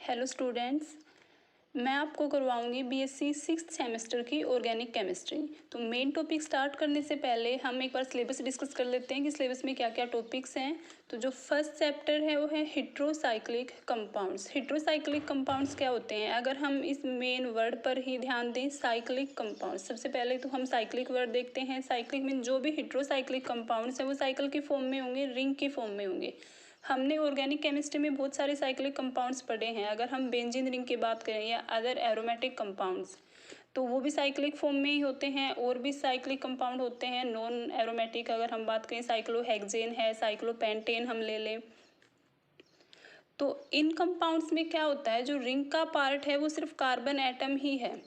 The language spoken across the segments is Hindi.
हेलो स्टूडेंट्स, मैं आपको करवाऊंगी बीएससी 6th सेमेस्टर की ऑर्गेनिक केमिस्ट्री। तो मेन टॉपिक स्टार्ट करने से पहले हम एक बार सिलेबस डिस्कस कर लेते हैं कि सिलेबस में क्या क्या टॉपिक्स हैं। तो जो फर्स्ट चैप्टर है वो है हेट्रोसाइक्लिक कंपाउंड्स। हेट्रोसाइक्लिक कंपाउंड्स क्या होते हैं? अगर हम इस मेन वर्ड पर ही ध्यान दें, साइक्लिक कंपाउंड्स, सबसे पहले तो हम साइक्लिक वर्ड देखते हैं। साइक्लिक मीन जो भी हेट्रोसाइक्लिक कंपाउंड्स हैं वो साइकिल की फॉर्म में होंगे, रिंग की फॉर्म में होंगे। हमने ऑर्गेनिक केमिस्ट्री में बहुत सारे साइक्लिक कंपाउंड्स पढ़े हैं। अगर हम बेंजीन रिंग की बात करें या अदर एरोमेटिक कंपाउंड्स, तो वो भी साइक्लिक फॉर्म में ही होते हैं। और भी साइक्लिक कंपाउंड होते हैं नॉन एरोमेटिक। अगर हम बात करें, साइक्लोहेक्सेन है, साइक्लोपेंटेन हम ले लें। तो इन कंपाउंड्स में क्या होता है, जो रिंग का पार्ट है वो सिर्फ कार्बन एटम ही है।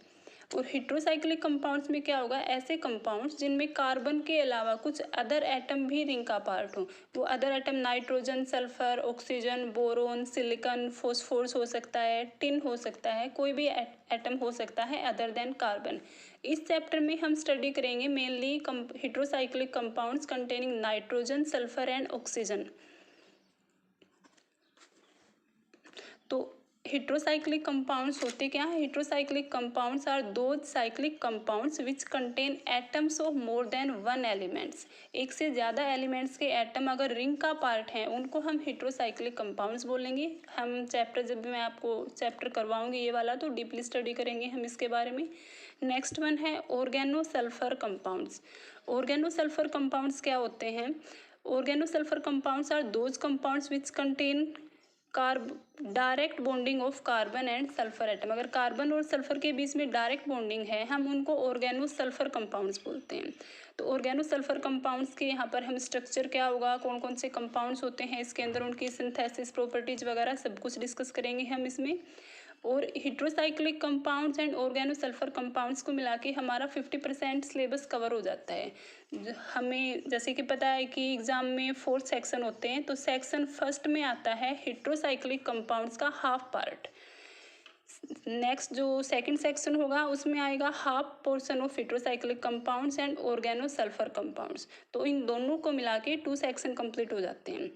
और हेट्रोसाइक्लिक कंपाउंड्स में क्या होगा, ऐसे कंपाउंड्स जिनमें कार्बन के अलावा कुछ अदर एटम भी रिंग का पार्ट हो। वो other atom nitrogen, sulphur, oxygen, boron, silicon, phosphorus हो सकता है, टिन हो सकता है, कोई भी एटम हो सकता है अदर देन कार्बन। इस चैप्टर में हम स्टडी करेंगे mainly heterocyclic compounds containing nitrogen, sulphur and oxygen. तो हेट्रोसाइक्लिक कंपाउंड्स होते क्या है? Heterocyclic compounds are those cyclic compounds which contain atoms of more than one elements. एक से ज़्यादा एलिमेंट्स के एटम अगर रिंग का पार्ट हैं, उनको हम हेट्रोसाइक्लिक कंपाउंड्स बोलेंगे। हम चैप्टर, जब भी मैं आपको चैप्टर करवाऊंगी ये वाला, तो डीपली स्टडी करेंगे हम इसके बारे में। नेक्स्ट वन है ऑर्गेनोसल्फर कंपाउंड्स। ऑर्गेनोसल्फर कंपाउंड्स क्या होते हैं? Organosulphur compounds are those compounds which contain direct bonding of carbon and sulphur atom. अगर कार्बन और सल्फर के बीच में डायरेक्ट बॉन्डिंग है, हम उनको ऑर्गेनोसल्फर कंपाउंड्स बोलते हैं। तो ऑर्गेनोसल्फर कंपाउंड्स के यहाँ पर हम स्ट्रक्चर क्या होगा, कौन कौन से कंपाउंड्स होते हैं इसके अंदर, उनकी सिंथेसिस, प्रॉपर्टीज वगैरह सब कुछ डिस्कस करेंगे हम इसमें। और heterocyclic compounds and organosulphur compounds को मिला के हमारा 50% सिलेबस कवर हो जाता है। हमें जैसे कि पता है कि एग्ज़ाम में 4 सेक्शन होते हैं, तो सेक्शन फर्स्ट में आता है हेट्रोसाइक्लिक कंपाउंड्स का हाफ पार्ट। नेक्स्ट जो सेकंड सेक्शन होगा उसमें आएगा half portion of heterocyclic compounds and organosulphur compounds. तो इन दोनों को मिला के 2 सेक्शन कंप्लीट हो जाते हैं।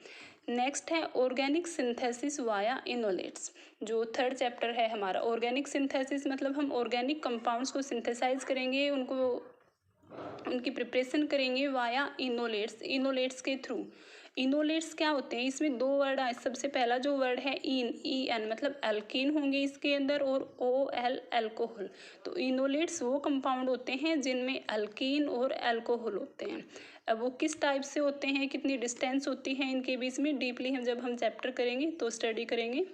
नेक्स्ट है ऑर्गेनिक सिंथेसिस वाया इनोलेट्स। जो थर्ड चैप्टर है हमारा, ऑर्गेनिक सिंथेसिस मतलब हम ऑर्गेनिक कंपाउंड्स को सिंथेसाइज करेंगे, उनकी प्रिपरेशन करेंगे वाया इनोलेट्स, इनोलेट्स के थ्रू। इनोलेट्स क्या होते हैं? इसमें 2 वर्ड आए। सबसे पहला जो वर्ड है EN मतलब एल्कीन होंगे इसके अंदर, और OL अल्कोहल। तो इनोलेट्स वो कंपाउंड होते हैं जिनमें अल्कीन और अल्कोहल होते हैं। अब वो किस टाइप से होते हैं, कितनी डिस्टेंस होती है इनके बीच में, डीपली हम जब हम चैप्टर करेंगे तो स्टडी करेंगे।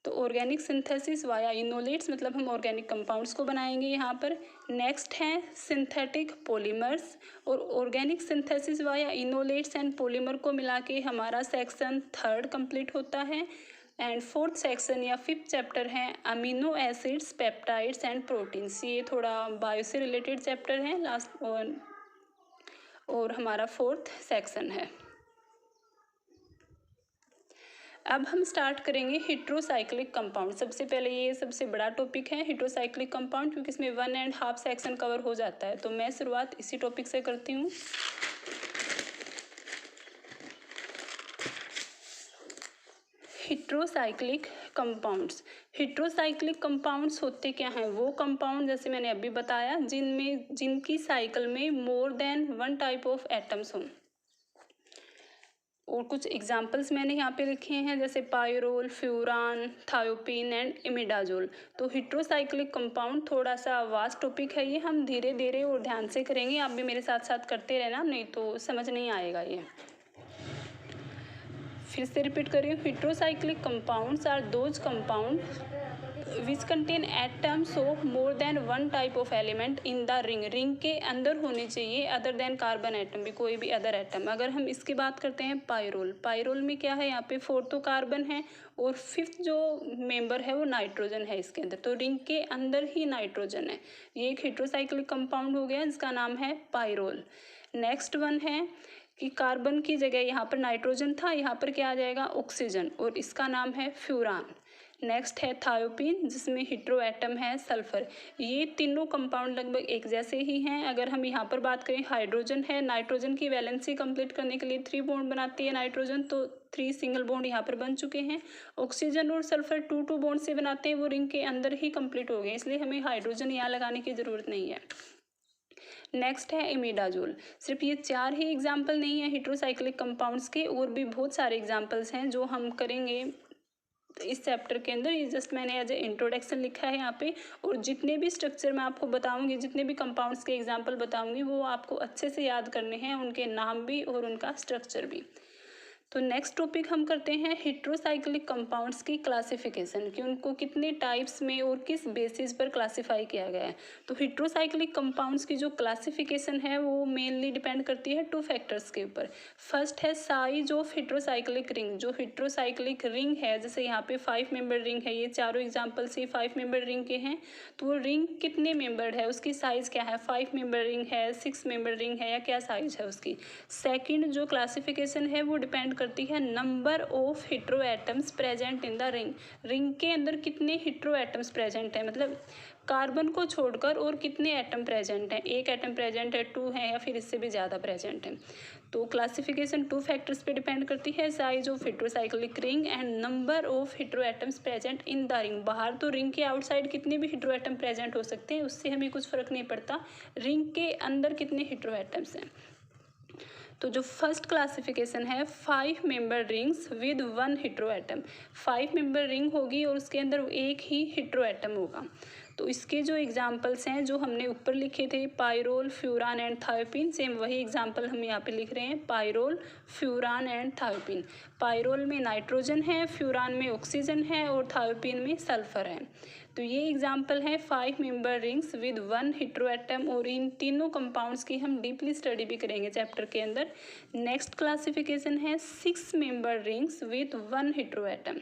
तो ऑर्गेनिक सिंथेसिस वाया इनोलेट्स मतलब हम ऑर्गेनिक कंपाउंड्स को बनाएंगे यहाँ पर। नेक्स्ट है सिंथेटिक पॉलीमर्स। और organic synthesis via enolates and polymer को मिला के हमारा सेक्शन थर्ड कंप्लीट होता है। एंड फोर्थ सेक्शन या 5th चैप्टर है amino acids, peptides and proteins. ये थोड़ा बायो से रिलेटेड चैप्टर है लास्ट, और हमारा 4th सेक्शन है। अब हम स्टार्ट करेंगे हेट्रोसाइक्लिक कंपाउंड। सबसे पहले ये सबसे बड़ा टॉपिक है हेट्रोसाइक्लिक कंपाउंड, क्योंकि इसमें 1.5 सेक्शन कवर हो जाता है। तो मैं शुरुआत इसी टॉपिक से करती हूँ। Heterocyclic compounds. हेट्रोसाइक्लिक कंपाउंड्स होते क्या हैं? वो कंपाउंड, जैसे मैंने अभी बताया, जिनकी साइकिल में मोर देन 1 टाइप ऑफ एटम्स हों। और कुछ एग्जाम्पल्स मैंने यहाँ पे लिखे हैं, जैसे पायरोल, फ्यूरान, थायोपीन एंड इमिडाजोल। तो हेट्रोसाइक्लिक कंपाउंड थोड़ा सा वास्ट टॉपिक है, ये हम धीरे धीरे और ध्यान से करेंगे। आप भी मेरे साथ साथ करते रहना, नहीं तो समझ नहीं आएगा ये। फिर से रिपीट कर रही हूँ, heterocyclic compounds are those compound which contain atoms of more than 1 type of element in the ring. Ring के अंदर होने चाहिए अदर देन कार्बन एटम भी, कोई भी अदर एटम। अगर हम इसकी बात करते हैं पायरोल, पायरोल में क्या है, यहाँ पे 4th तो कार्बन है और 5th जो मेंबर है वो नाइट्रोजन है इसके अंदर। तो रिंग के अंदर ही नाइट्रोजन है। ये एक हेट्रोसाइक्लिक कंपाउंड हो गया जिसका नाम है पायरोल। नेक्स्ट वन है कि कार्बन की जगह यहाँ पर नाइट्रोजन था, यहाँ पर क्या आ जाएगा, ऑक्सीजन, और इसका नाम है फ्यूरान। नेक्स्ट है थायोपीन, जिसमें हेटेरो एटम है सल्फर। ये तीनों कंपाउंड लगभग एक जैसे ही हैं। अगर हम यहाँ पर बात करें, हाइड्रोजन है, नाइट्रोजन की वैलेंसी कंप्लीट करने के लिए 3 बॉन्ड बनाती है नाइट्रोजन, तो 3 सिंगल बॉन्ड यहाँ पर बन चुके हैं। ऑक्सीजन और सल्फर 2-2 बॉन्ड से बनाते हैं, वो रिंग के अंदर ही कंप्लीट हो गए, इसलिए हमें हाइड्रोजन यहाँ लगाने की ज़रूरत नहीं है। नेक्स्ट है इमिडाजोल। सिर्फ ये 4 ही एग्जाम्पल नहीं है हेटेरोसाइक्लिक कंपाउंड्स के, और भी बहुत सारे एग्जाम्पल्स हैं जो हम करेंगे इस चैप्टर के अंदर। ये जस्ट मैंने एज ए इंट्रोडक्शन लिखा है यहाँ पे, और जितने भी स्ट्रक्चर मैं आपको बताऊंगी, जितने भी कंपाउंड्स के एग्जाम्पल बताऊंगी, वो आपको अच्छे से याद करने हैं, उनके नाम भी और उनका स्ट्रक्चर भी। तो नेक्स्ट टॉपिक हम करते हैं हेटेरोसाइक्लिक कंपाउंड्स की क्लासिफिकेशन, कि उनको कितने टाइप्स में और किस बेसिस पर क्लासिफाई किया गया है। तो हेटेरोसाइक्लिक कंपाउंड्स की जो क्लासिफिकेशन है वो मेनली डिपेंड करती है 2 फैक्टर्स के ऊपर। फर्स्ट है साइज ऑफ हेटेरोसाइक्लिक रिंग। जो हेटेरोसाइक्लिक रिंग है, जैसे यहाँ पे 5 मेंबर रिंग है, ये चारों एग्जाम्पल्स ही 5 मेंबर रिंग के हैं, तो वो रिंग कितने मेंबर्ड है, उसकी साइज क्या है, 5 मेंबर रिंग है, 6 मेंबर रिंग है, या क्या साइज है उसकी। सेकेंड जो क्लासिफिकेशन है वो डिपेंड करती है number of hetero atoms present in the ring. Ring के अंदर कितने हेटेरो एटम्स प्रेजेंट हैं, मतलब कार्बन को छोड़कर और कितने एटम प्रेजेंट हैं, 1 एटम प्रेजेंट है, 2 है, या फिर इससे भी ज़्यादा प्रेजेंट है। तो क्लासिफिकेशन 2 फैक्टर्स पे डिपेंड करती है, size of heterocyclic ring and number of hetero atoms present in the ring. बाहर तो रिंग के आउटसाइड कितने भी हेटेरो एटम प्रेजेंट हो सकते हैं, उससे हमें कुछ फर्क नहीं पड़ता, रिंग के अंदर कितने हेटेरो एटम्स हैं। तो जो फर्स्ट क्लासिफिकेशन है 5 member rings with 1 hetero atom. 5 member ring होगी और उसके अंदर एक ही हेटेरो एटम होगा। तो इसके जो एग्जाम्पल्स हैं जो हमने ऊपर लिखे थे, पायरोल, फ्यूरान एंड थायोपीन, सेम वही एग्जाम्पल हम यहाँ पे लिख रहे हैं, पायरोल, फ्यूरान एंड थायोपीन। पायरोल में नाइट्रोजन है, फ्यूरान में ऑक्सीजन है, और थायोपीन में सल्फर है। तो ये एग्जाम्पल है 5 member rings with 1 hetero atom, और इन तीनों कंपाउंड्स की हम डीपली स्टडी भी करेंगे चैप्टर के अंदर। नेक्स्ट क्लासिफिकेशन है 6 member rings with 1 hetero atom.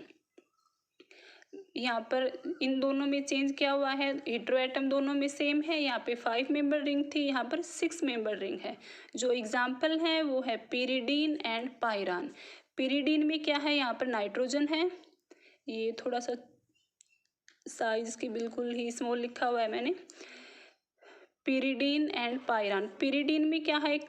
यहाँ पर इन दोनों में चेंज क्या हुआ है, हेटेरो एटम दोनों में सेम है, यहाँ पे 5 मेंबर रिंग थी, यहाँ पर 6 मेंबर रिंग है। जो एग्जाम्पल है वो है पिरिडीन एंड पायरान। पिरिडीन में क्या है, यहाँ पर नाइट्रोजन है, ये थोड़ा सा साइज की बिल्कुल ही स्मॉल लिखा हुआ है मैंने। Pyridine and pyran. पिरिडीन में क्या है, एक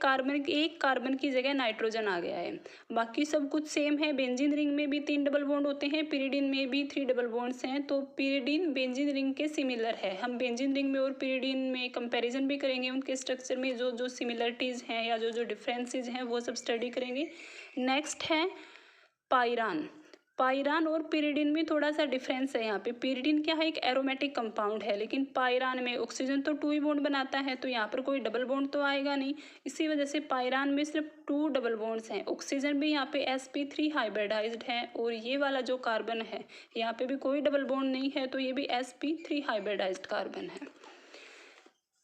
कार्बन की जगह नाइट्रोजन आ गया है, बाकी सब कुछ सेम है। बेंजीन रिंग में भी 3 डबल बॉन्ड होते हैं, पिरिडीन में भी 3 डबल बॉन्ड्स हैं। तो पिरिडीन बेंजीन रिंग के सिमिलर है। हम बेंजीन रिंग में और पिरिडीन में कंपैरिजन भी करेंगे, उनके स्ट्रक्चर में जो जो सिमिलरिटीज़ हैं या जो जो डिफरेंसेज हैं वो सब स्टडी करेंगे। नेक्स्ट है पायरान। पायरान और पिरिडीन में थोड़ा सा डिफरेंस है। यहाँ पे पिरिडीन क्या है, एक एरोमेटिक कंपाउंड है, लेकिन पायरान में ऑक्सीजन तो 2 ही बॉन्ड बनाता है, तो यहाँ पर कोई डबल बॉन्ड तो आएगा नहीं। इसी वजह से पायरान में सिर्फ 2 डबल बॉन्ड्स हैं। ऑक्सीजन भी यहाँ पे sp3 हाइब्रिडाइज्ड है, और ये वाला जो कार्बन है यहाँ पे भी कोई डबल बॉन्ड नहीं है, तो ये भी sp3 हाइब्रिडाइज्ड कार्बन है।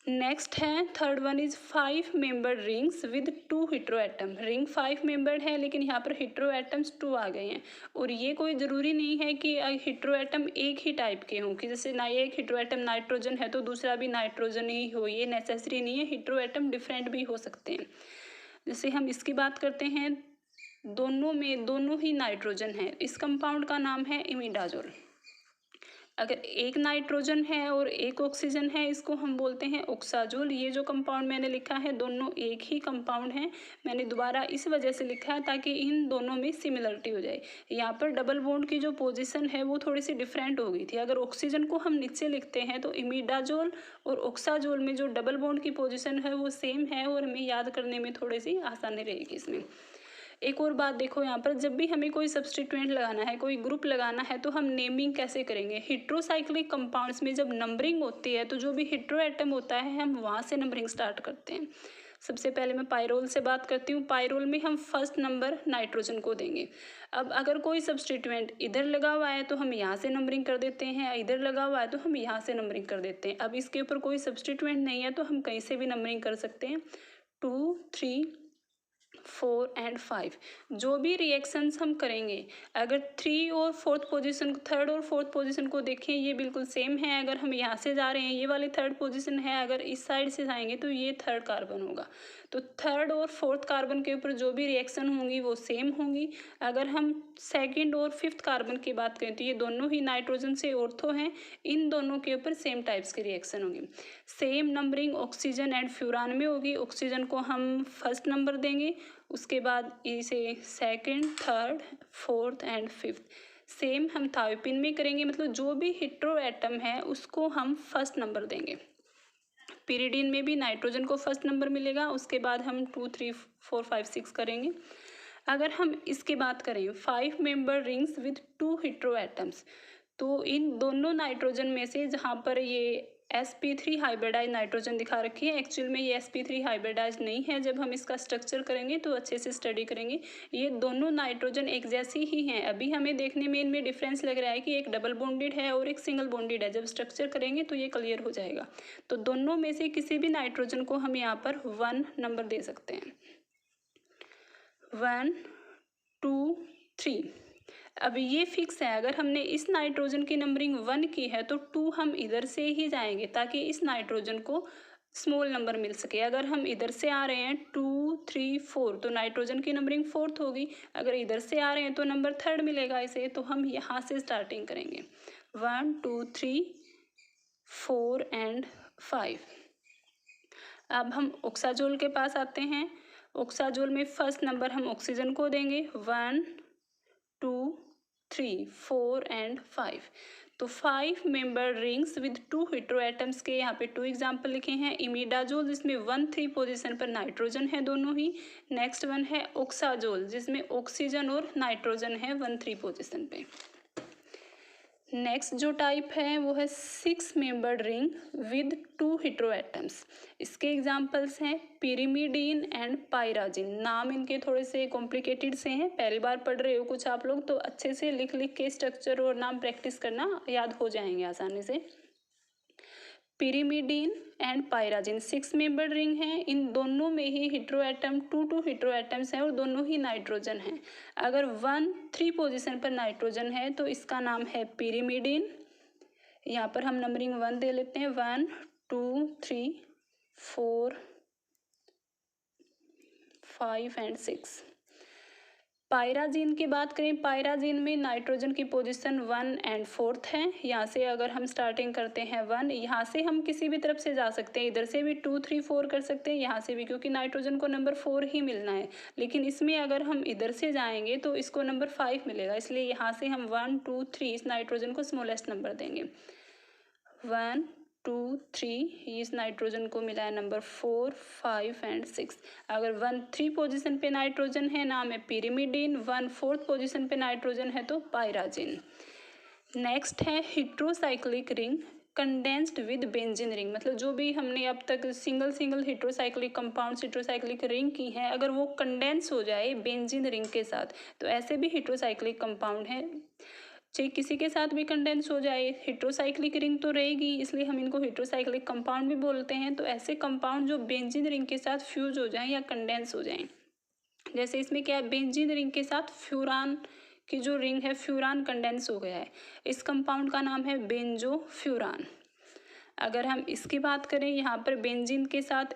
नेक्स्ट है third one is 5 member rings with 2 hetero atom. Ring 5 membered है, लेकिन यहाँ पर हेटेरो एटम्स 2 आ गए हैं। और ये कोई ज़रूरी नहीं है कि हेटेरो एटम एक ही टाइप के हों, कि जैसे ना एक हेटेरो एटम नाइट्रोजन है तो दूसरा भी नाइट्रोजन ही हो, ये नेसेसरी नहीं है। हेटेरो एटम डिफरेंट भी हो सकते हैं। जैसे हम इसकी बात करते हैं, दोनों ही नाइट्रोजन है। इस कंपाउंड का नाम है इमिडाजोल। अगर एक नाइट्रोजन है और एक ऑक्सीजन है, इसको हम बोलते हैं ऑक्साजोल। ये जो कंपाउंड मैंने लिखा है दोनों एक ही कंपाउंड है। मैंने दोबारा इस वजह से लिखा है ताकि इन दोनों में सिमिलरिटी हो जाए। यहाँ पर डबल बॉन्ड की जो पोजीशन है वो थोड़ी सी डिफरेंट हो गई थी। अगर ऑक्सीजन को हम नीचे लिखते हैं तो इमिडाजोल और ऑक्साजोल में जो डबल बॉन्ड की पोजिशन है वो सेम है, और हमें याद करने में थोड़ी सी आसानी रहेगी इसमें। एक और बात देखो, यहाँ पर जब भी हमें कोई सब्स्टिट्यूएंट लगाना है, कोई ग्रुप लगाना है, तो हम नेमिंग कैसे करेंगे। हेटेरोसाइक्लिक कंपाउंड्स में जब नंबरिंग होती है तो जो भी हेटेरो एटम होता है हम वहाँ से नंबरिंग स्टार्ट करते हैं। सबसे पहले मैं पायरोल से बात करती हूँ। पायरोल में हम फर्स्ट नंबर नाइट्रोजन को देंगे। अब अगर कोई सब्स्टिट्यूएंट इधर लगा हुआ है तो हम यहाँ से नंबरिंग कर देते हैं, इधर लगा हुआ है तो हम यहाँ से नंबरिंग कर देते हैं। अब इसके ऊपर कोई सब्स्टिट्यूएंट नहीं है तो हम कहीं से भी नंबरिंग कर सकते हैं। 2, 3, 4 एंड 5 जो भी रिएक्शंस हम करेंगे, अगर 3 और 4th पोजीशन, 3rd और 4th पोजीशन को देखें, ये बिल्कुल सेम है। अगर हम यहाँ से जा रहे हैं, ये वाली 3rd पोजीशन है, अगर इस साइड से जाएंगे तो ये 3rd कार्बन होगा। तो थर्ड और फोर्थ कार्बन के ऊपर जो भी रिएक्शन होंगी वो सेम होंगी। अगर हम सेकंड और फिफ्थ कार्बन की बात करें तो ये दोनों ही नाइट्रोजन से ऑर्थो हैं, इन दोनों के ऊपर सेम टाइप्स की रिएक्शन होगी। Same numbering oxygen and furan में होगी। ऑक्सीजन को हम फर्स्ट नंबर देंगे, उसके बाद इसे second, third, fourth and fifth. Same हम थायोपिन में करेंगे, मतलब जो भी हेटेरो एटम है उसको हम फर्स्ट नंबर देंगे। पिरिडीन में भी नाइट्रोजन को फर्स्ट नंबर मिलेगा, उसके बाद हम 2, 3, 4, 5, 6 करेंगे। अगर हम इसकी बात करें 5 member rings with 2 hetero atoms, तो इन दोनों नाइट्रोजन में से जहाँ पर ये sp3 हाइब्रिडाइज नाइट्रोजन दिखा रखी है, एक्चुअल में ये sp3 हाइब्रिडाइज नहीं है। जब हम इसका स्ट्रक्चर करेंगे तो अच्छे से स्टडी करेंगे। ये दोनों नाइट्रोजन एक जैसी ही हैं। अभी हमें देखने में इनमें डिफरेंस लग रहा है कि एक डबल बॉन्डेड है और एक सिंगल बॉन्डेड है। जब स्ट्रक्चर करेंगे तो ये क्लियर हो जाएगा। तो दोनों में से किसी भी नाइट्रोजन को हम यहाँ पर 1 नंबर दे सकते हैं। 1, 2, 3। अब ये फिक्स है, अगर हमने इस नाइट्रोजन की नंबरिंग 1 की है तो 2 हम इधर से ही जाएंगे ताकि इस नाइट्रोजन को स्मॉल नंबर मिल सके। अगर हम इधर से आ रहे हैं 2, 3, 4 तो नाइट्रोजन की नंबरिंग 4th होगी। अगर इधर से आ रहे हैं तो नंबर 3rd मिलेगा इसे। तो हम यहाँ से स्टार्टिंग करेंगे 1, 2, 3, 4 एंड 5। अब हम ऑक्साजोल के पास आते हैं। ऑक्साजोल में फर्स्ट नंबर हम ऑक्सीजन को देंगे 1, 2, 3, 4 एंड 5। तो 5 member rings with 2 hetero atoms के यहाँ पे 2 एग्जाम्पल लिखे हैं। इमिडाजोल जिसमें 1, 3 पोजीशन पर नाइट्रोजन है दोनों ही। नेक्स्ट वन है ऑक्साजोल जिसमें ऑक्सीजन और नाइट्रोजन है 1, 3 पोजीशन पे। नेक्स्ट जो टाइप है वो है 6 membered ring with 2 hetero atoms. इसके एग्जांपल्स हैं पिरिमिडीन एंड पायराजिन। नाम इनके थोड़े से कॉम्प्लिकेटेड से हैं, पहली बार पढ़ रहे हो कुछ आप लोग तो अच्छे से लिख लिख के स्ट्रक्चर और नाम प्रैक्टिस करना, याद हो जाएंगे आसानी से। पिरिमिडीन एंड पायराजिन 6 मेंबर्ड रिंग है। इन दोनों में ही हेटेरो एटम 2 हेटेरो एटम्स हैं और दोनों ही नाइट्रोजन हैं। अगर 1, 3 पोजीशन पर नाइट्रोजन है तो इसका नाम है पिरिमिडीन। यहाँ पर हम नंबरिंग 1 दे लेते हैं 1, 2, 3, 4, 5 एंड 6। पायराजिन की बात करें, पायराजिन में नाइट्रोजन की पोजीशन 1 एंड 4th है। यहाँ से अगर हम स्टार्टिंग करते हैं 1, यहाँ से हम किसी भी तरफ से जा सकते हैं, इधर से भी 2, 3, 4 कर सकते हैं, यहाँ से भी, क्योंकि नाइट्रोजन को नंबर 4 ही मिलना है। लेकिन इसमें अगर हम इधर से जाएंगे तो इसको नंबर 5 मिलेगा, इसलिए यहाँ से हम 1, 2, 3 इस नाइट्रोजन को स्मॉलेस्ट नंबर देंगे। 1, 2, 3 इस नाइट्रोजन को मिला है नंबर 4, 5 एंड 6। अगर 1, 3 पोजीशन पे नाइट्रोजन है नाम है पिरिमिडीन, 1, 4th पोजीशन पे नाइट्रोजन है तो पायराजिन। नेक्स्ट है heterocyclic ring condensed with benzene ring. मतलब जो भी हमने अब तक single heterocyclic compounds heterocyclic ring की है, अगर वो कंडेंस हो जाए बेंजीन रिंग के साथ तो ऐसे भी हेटेरोसाइक्लिक कंपाउंड है। चाहे किसी के साथ भी कंडेंस हो जाए हेटेरोसाइक्लिक रिंग तो रहेगी, इसलिए हम इनको हेटेरोसाइक्लिक कंपाउंड भी बोलते हैं। तो ऐसे कंपाउंड जो बेंजीन रिंग के साथ फ्यूज हो जाएं या कंडेंस हो जाएं, जैसे इसमें क्या है बेंजीन रिंग के साथ फ्यूरान की जो रिंग है फ्यूरान कंडेंस हो गया है, इस कंपाउंड का नाम है बेंजोफ्यूरान। अगर हम इसकी बात करें, यहाँ पर बेंजीन के साथ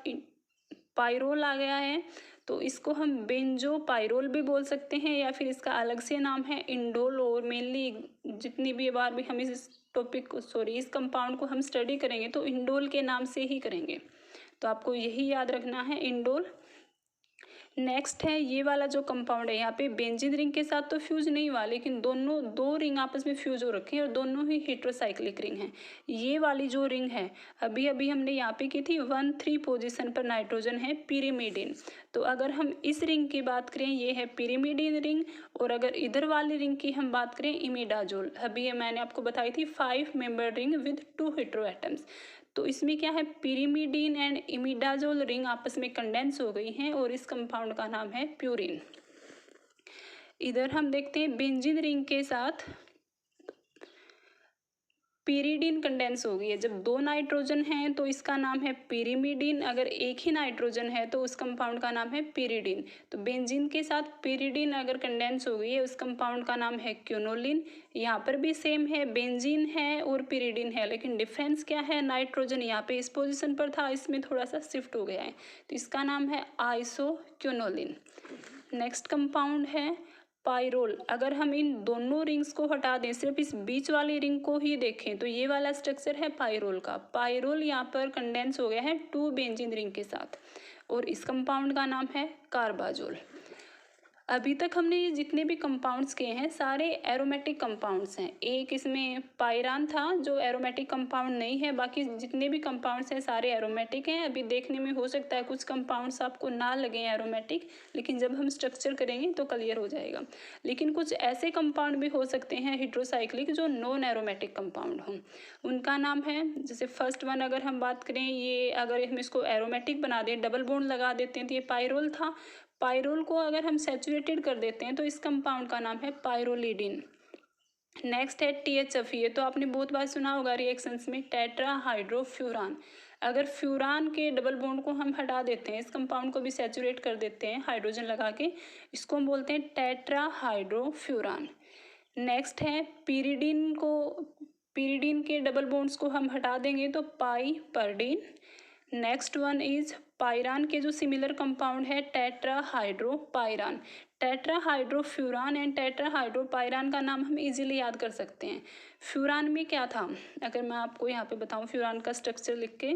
पायरोल आ गया है तो इसको हम बेंजोपायरोल भी बोल सकते हैं, या फिर इसका अलग से नाम है इंडोल। और मेनली जितनी भी बार भी हम इस इस कंपाउंड को हम स्टडी करेंगे तो इंडोल के नाम से ही करेंगे, तो आपको यही याद रखना है इंडोल। नेक्स्ट है ये वाला जो कंपाउंड है, यहाँ पे बेंजीन रिंग के साथ तो फ्यूज नहीं हुआ, लेकिन दोनों 2 रिंग आपस में फ्यूज हो रखे हैं और दोनों ही हेटेरोसाइक्लिक रिंग हैं। ये वाली जो रिंग है अभी अभी हमने यहाँ पे की थी 1, 3 पोजीशन पर नाइट्रोजन है पिरिमिडीन। तो अगर हम इस रिंग की बात करें ये है पिरिमिडीन रिंग, और अगर इधर वाली रिंग की हम बात करें इमिडाजोल। अभी मैंने आपको बताई थी 5 member ring with 2 hetero atoms. तो इसमें क्या है पिरिमिडीन एंड इमिडाजोल रिंग आपस में कंडेंस हो गई हैं और इस कंपाउंड का नाम है प्यूरिन। इधर हम देखते हैं बेंजीन रिंग के साथ पीरिडीन कंडेंस हो गई है। जब दो नाइट्रोजन हैं तो इसका नाम है पिरिमिडीन, अगर एक ही नाइट्रोजन है तो उस कंपाउंड का नाम है पिरिडीन। तो बेंजीन के साथ पिरिडीन अगर कंडेंस हो गई है उस कंपाउंड का नाम है क्विनोलिन। यहाँ पर भी सेम है, बेंजीन है और पिरिडीन है, लेकिन डिफरेंस क्या है, नाइट्रोजन यहाँ पे इस पोजिशन पर था, इसमें थोड़ा सा शिफ्ट हो गया है, तो इसका नाम है आइसोक्विनोलिन। नेक्स्ट कंपाउंड है पाइरोल। अगर हम इन दोनों रिंग्स को हटा दें, सिर्फ इस बीच वाली रिंग को ही देखें तो ये वाला स्ट्रक्चर है पाइरोल का। पाइरोल यहाँ पर कंडेंस हो गया है 2 बेंजीन रिंग के साथ और इस कंपाउंड का नाम है कार्बाजोल। अभी तक हमने ये जितने भी कंपाउंड्स किए हैं सारे एरोमेटिक कंपाउंड्स हैं। एक इसमें पायरान था जो एरोमेटिक कंपाउंड नहीं है, बाकी जितने भी कंपाउंड्स हैं सारे एरोमेटिक हैं। अभी देखने में हो सकता है कुछ कंपाउंड्स आपको ना लगे एरोमेटिक, लेकिन जब हम स्ट्रक्चर करेंगे तो क्लियर हो जाएगा। लेकिन कुछ ऐसे कंपाउंड भी हो सकते हैं हेट्रोसाइक्लिक जो नॉन एरोमेटिक कंपाउंड हों, उनका नाम है, जैसे फर्स्ट वन अगर हम बात करें, ये अगर हम इसको एरोमेटिक बना दें, डबल बॉन्ड लगा देते हैं तो ये पाइरोल था। पाइरोल को अगर हम सैचुरेटेड कर देते हैं तो इस कंपाउंड का नाम है पायरोलिडिन। नेक्स्ट है THF, ये तो आपने बहुत बार सुना होगा रिएक्शंस में, टेट्राहाइड्रोफ्यूरान। अगर फ्यूरान के डबल बॉन्ड को हम हटा देते हैं, इस कंपाउंड को भी सैचुरेट कर देते हैं हाइड्रोजन लगा के, इसको हम बोलते हैं टेट्राहाइड्रोफ्यूरान। नेक्स्ट है पीरिडीन के डबल बॉन्ड्स को हम हटा देंगे तो पाइपरडीन। नेक्स्ट वन इज पायरान के जो सिमिलर कंपाउंड है टेट्राहाइड्रोपायरान। टेट्राहाइड्रोफ्यूरान एंड टेट्राहाइड्रोपायरान का नाम हम इजीली याद कर सकते हैं। फ्यूरान में क्या था, अगर मैं आपको यहाँ पे बताऊँ फ्यूरान का स्ट्रक्चर लिख के,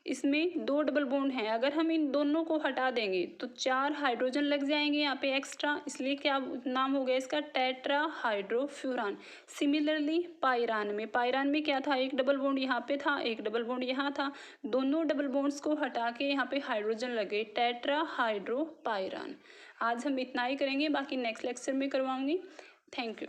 इसमें 2 डबल बॉन्ड हैं, अगर हम इन दोनों को हटा देंगे तो 4 हाइड्रोजन लग जाएंगे यहाँ पे एक्स्ट्रा, इसलिए क्या नाम हो गया इसका, टेट्राहाइड्रोफ्यूरान। सिमिलरली पायरान में क्या था, एक डबल बॉन्ड यहाँ पे था, एक डबल बॉन्ड यहाँ था, दोनों डबल बॉन्ड्स को हटा के यहाँ पे हाइड्रोजन लगे, टेट्राहाइड्रोपायरान। आज हम इतना ही करेंगे, बाकी नेक्स्ट लेक्चर में करवाऊंगी। Thank you.